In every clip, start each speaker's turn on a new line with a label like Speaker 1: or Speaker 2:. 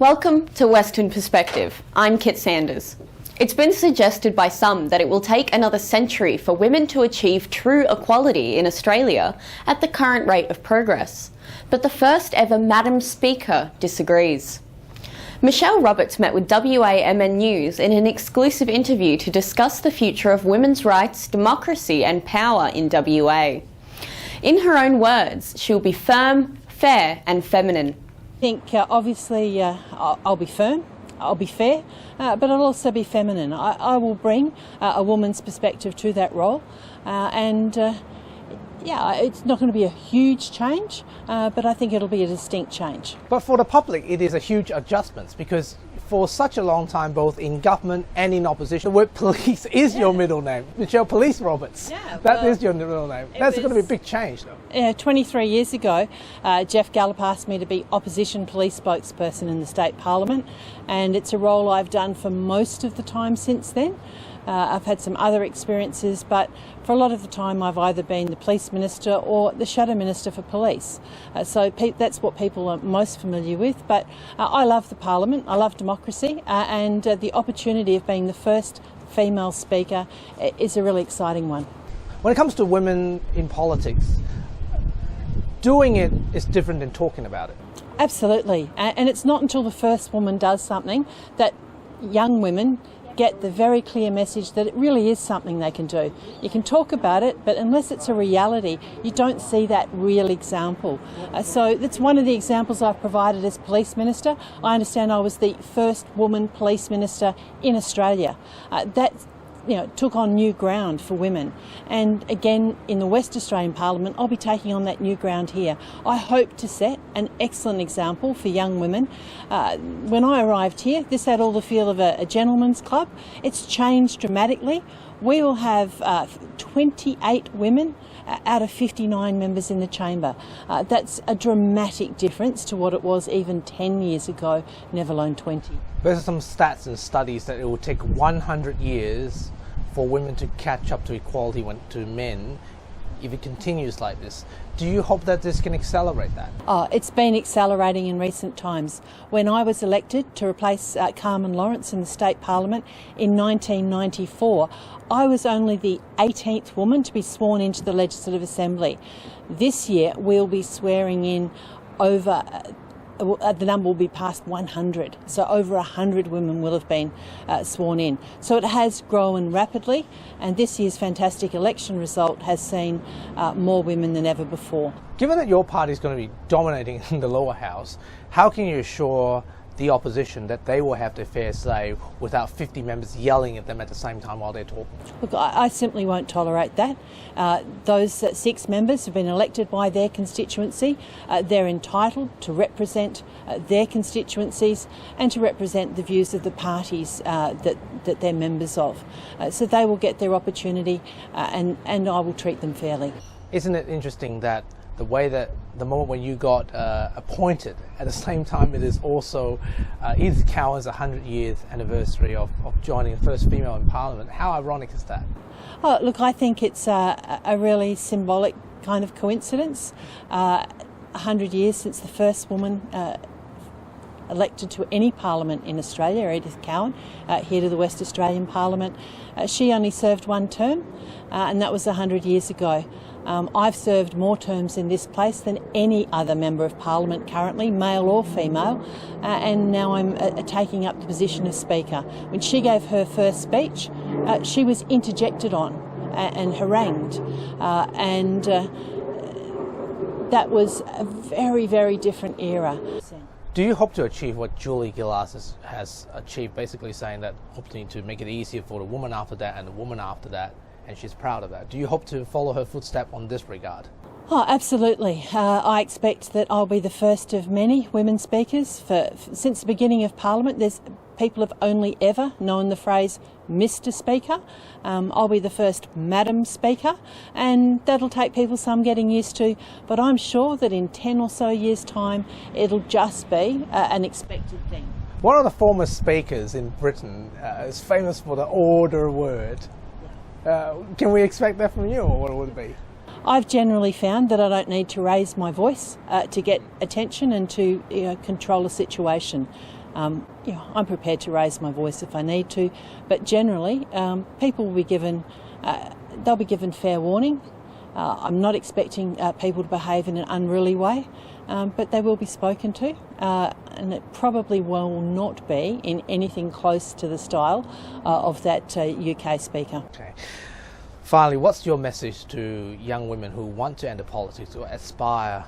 Speaker 1: Welcome to Western Perspective. I'm Kit Sanders. It's been suggested by some that it will take another century for women to achieve true equality in Australia at the current rate of progress. But the first ever Madam Speaker disagrees. Michelle Roberts met with WAMN News in an exclusive interview to discuss the future of women's rights, democracy and power in WA. In her own words, she'll be firm, fair and feminine.
Speaker 2: I think obviously I'll be firm, I'll be fair, but I'll also be feminine. I will bring a woman's perspective to that role it's not going to be a huge change, but I think it'll be a distinct change.
Speaker 3: But for the public, it is a huge adjustment because for such a long time, both in government and in opposition, the word police is your middle name. Michelle Police Roberts. That is your middle name. That's going to be a big change, though.
Speaker 2: 23 years ago, Jeff Gallop asked me to be opposition police spokesperson in the state parliament, and it's a role I've done for most of the time since then. I've had some other experiences, but for a lot of the time I've either been the police minister or the shadow minister for police. So that's what people are most familiar with. But I love the parliament, I love democracy, and the opportunity of being the first female speaker is a really exciting one.
Speaker 3: When it comes to women in politics, doing it is different than talking about it.
Speaker 2: Absolutely, and it's not until the first woman does something that young women get the very clear message that it really is something they can do. You can talk about it, but unless it's a reality, you don't see that real example. So that's one of the examples I've provided as police minister. I understand I was the first woman police minister in Australia. That took on new ground for women. And again, in the West Australian Parliament, I'll be taking on that new ground here. I hope to set an excellent example for young women. When I arrived here, this had all the feel of a gentleman's club. It's changed dramatically. We will have 28 women out of 59 members in the chamber. That's a dramatic difference to what it was even 10 years ago, never alone 20.
Speaker 3: There's some stats and studies that it will take 100 years for women to catch up to equality to men if it continues like this. Do you hope that this can accelerate that?
Speaker 2: It's been accelerating in recent times. When I was elected to replace Carmen Lawrence in the State Parliament in 1994, I was only the 18th woman to be sworn into the Legislative Assembly. This year we'll be swearing in over the number will be past 100, so over 100 women will have been sworn in. So it has grown rapidly, and this year's fantastic election result has seen more women than ever before.
Speaker 3: Given that your party is going to be dominating in the lower house, how can you assure the opposition that they will have their fair say without 50 members yelling at them at the same time while they're talking?
Speaker 2: Look, I simply won't tolerate that. Those 6 members have been elected by their constituency. They're entitled to represent their constituencies and to represent the views of the parties that they're members of. So they will get their opportunity and I will treat them fairly.
Speaker 3: Isn't it interesting that the way that the moment when you got appointed, at the same time it is also Edith Cowan's 100 years anniversary of joining the first female in Parliament. How ironic is that?
Speaker 2: Oh, look, I think it's a really symbolic kind of coincidence. 100 years since the first woman elected to any parliament in Australia, Edith Cowan, here to the West Australian Parliament. She only served one term, and that was 100 years ago. I've served more terms in this place than any other Member of Parliament currently, male or female, and now I'm taking up the position of Speaker. When she gave her first speech, she was interjected on and harangued, and that was a very, very different era.
Speaker 3: Do you hope to achieve what Julie Gillard has achieved, basically saying that hoping to make it easier for the woman after that and the woman after that, and she's proud of that? Do you hope to follow her footstep on this regard?
Speaker 2: Oh, absolutely. I expect that I'll be the first of many women speakers. Since the beginning of Parliament, people have only ever known the phrase Mr. Speaker. I'll be the first Madam Speaker, and that'll take people some getting used to, but I'm sure that in 10 or so years' time, it'll just be an expected thing.
Speaker 3: One of the former speakers in Britain is famous for the order word. Can we expect that from you, or what would it be?
Speaker 2: I've generally found that I don't need to raise my voice to get attention and to control a situation. I'm prepared to raise my voice if I need to, but generally people will be given they'll be given fair warning. I'm not expecting people to behave in an unruly way, but they will be spoken to, and it probably will not be in anything close to the style of that UK speaker.
Speaker 3: Okay. Finally, what's your message to young women who want to enter politics or aspire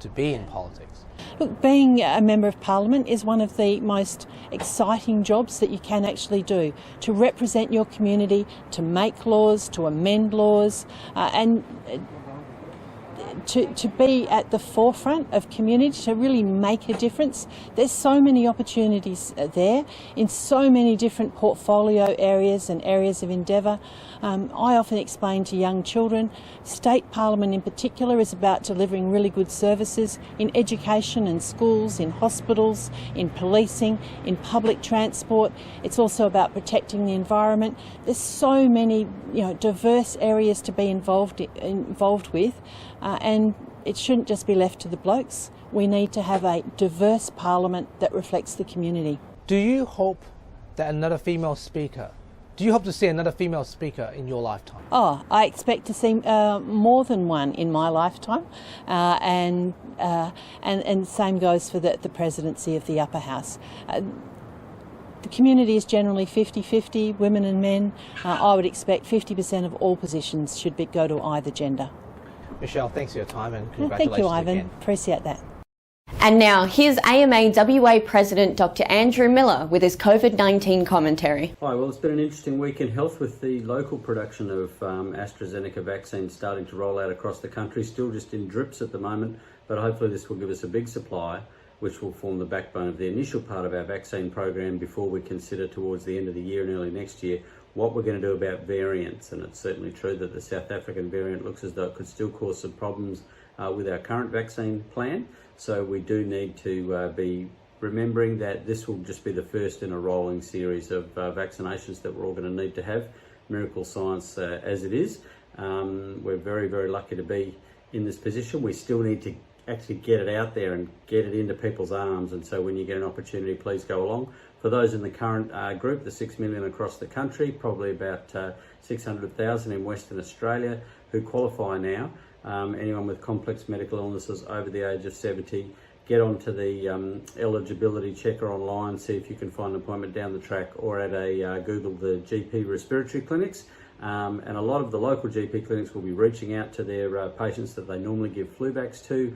Speaker 3: to be in politics?
Speaker 2: Look, being a Member of Parliament is one of the most exciting jobs that you can actually do. To represent your community, to make laws, to amend laws, and to be at the forefront of community, to really make a difference. There's so many opportunities there in so many different portfolio areas and areas of endeavour. I often explain to young children, state parliament in particular is about delivering really good services in education and schools, in hospitals, in policing, in public transport. It's also about protecting the environment. There's so many diverse areas to be involved with, and it shouldn't just be left to the blokes. We need to have a diverse parliament that reflects the community.
Speaker 3: Do you hope that do you hope to see another female speaker in your lifetime?
Speaker 2: Oh, I expect to see more than one in my lifetime, and same goes for the presidency of the upper house. The community is generally 50-50, women and men. I would expect 50% of all positions should go to either gender.
Speaker 3: Michelle, thanks for your time and congratulations
Speaker 2: Thank you, Ivan.
Speaker 3: again.
Speaker 2: Appreciate that.
Speaker 1: And now, here's AMA WA President Dr Andrew Miller with his COVID-19 commentary.
Speaker 4: Hi, well, it's been an interesting week in health with the local production of AstraZeneca vaccine starting to roll out across the country, still just in drips at the moment, but hopefully this will give us a big supply, which will form the backbone of the initial part of our vaccine program before we consider towards the end of the year and early next year what we're going to do about variants. And it's certainly true that the South African variant looks as though it could still cause some problems with our current vaccine plan. So we do need to be remembering that this will just be the first in a rolling series of vaccinations that we're all going to need to have. Miracle science as it is. We're very, very lucky to be in this position. We still need to actually get it out there and get it into people's arms. And so when you get an opportunity, please go along. For those in the current group, the 6 million across the country, probably about 600,000 in Western Australia who qualify now. Anyone with complex medical illnesses over the age of 70, get onto the eligibility checker online, see if you can find an appointment down the track or at a Google the GP respiratory clinics. And a lot of the local GP clinics will be reaching out to their patients that they normally give flu vax to.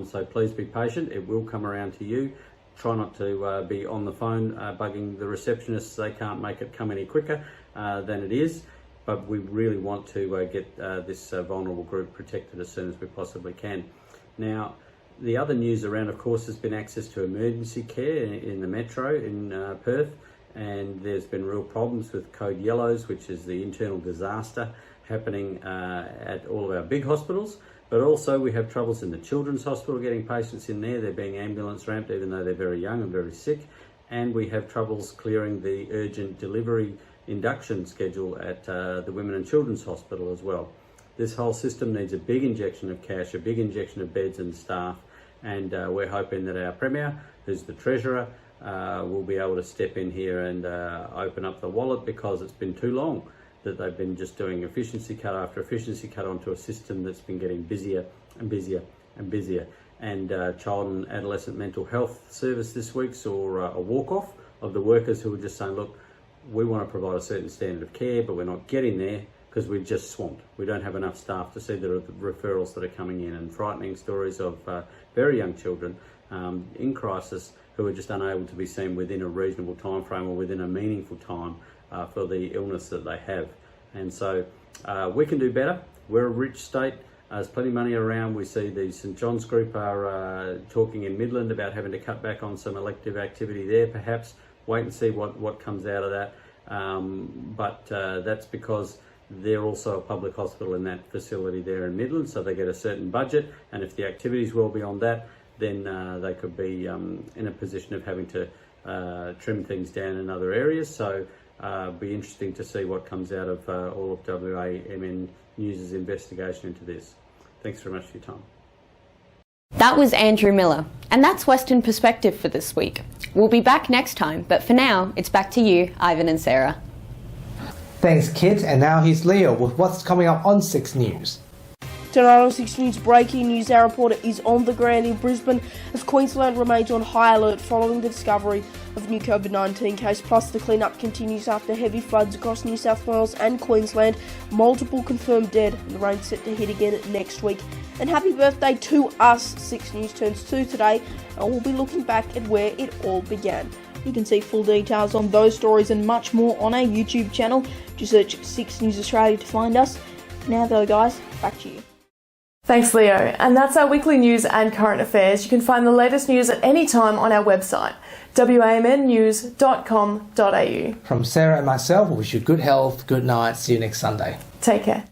Speaker 4: So please be patient, it will come around to you. Try not to be on the phone bugging the receptionists. They can't make it come any quicker than it is. But we really want to get this vulnerable group protected as soon as we possibly can. Now, the other news around, of course, has been access to emergency care in the metro in Perth, and there's been real problems with code yellows, which is the internal disaster happening at all of our big hospitals. But also we have troubles in the Children's Hospital getting patients in there. They're being ambulance ramped even though they're very young and very sick. And we have troubles clearing the urgent delivery induction schedule at the Women and Children's Hospital as well. This whole system needs a big injection of cash, a big injection of beds and staff, and we're hoping that our Premier, who's the Treasurer, will be able to step in here and open up the wallet, because it's been too long that they've been just doing efficiency cut after efficiency cut onto a system that's been getting busier and busier and busier. And Child and Adolescent Mental Health Service this week saw a walk-off of the workers who were just saying, look, we want to provide a certain standard of care, but we're not getting there because we're just swamped. We don't have enough staff to see the referrals that are coming in, and frightening stories of very young children in crisis who are just unable to be seen within a reasonable time frame or within a meaningful time for the illness that they have. And so we can do better. We're a rich state. There's plenty of money around. We see the St John's Group are talking in Midland about having to cut back on some elective activity there, perhaps. Wait and see what comes out of that. But that's because they're also a public hospital in that facility there in Midland, so they get a certain budget, and if the activity is well beyond that, then they could be in a position of having to trim things down in other areas. So be interesting to see what comes out of all of WAMN News' investigation into this. Thanks very much for your time.
Speaker 1: That was Andrew Miller, and that's Western Perspective for this week. We'll be back next time, but for now, it's back to you, Ivan and Sarah.
Speaker 5: Thanks, Kit, and now here's Leo with what's coming up on 6 News.
Speaker 6: Tonight on 6 News breaking news, our reporter is on the ground in Brisbane as Queensland remains on high alert following the discovery of a new COVID-19 case. Plus, the clean-up continues after heavy floods across New South Wales and Queensland. Multiple confirmed dead, and the rain's set to hit again next week. And happy birthday to us. 6 News turns 2 today, and we'll be looking back at where it all began. You can see full details on those stories and much more on our YouTube channel. Just search 6 News Australia to find us. Now though, guys, back to you.
Speaker 7: Thanks, Leo. And that's our weekly news and current affairs. You can find the latest news at any time on our website, wamnnews.com.au.
Speaker 5: From Sarah and myself, we wish you good health, good night, see you next Sunday.
Speaker 7: Take care.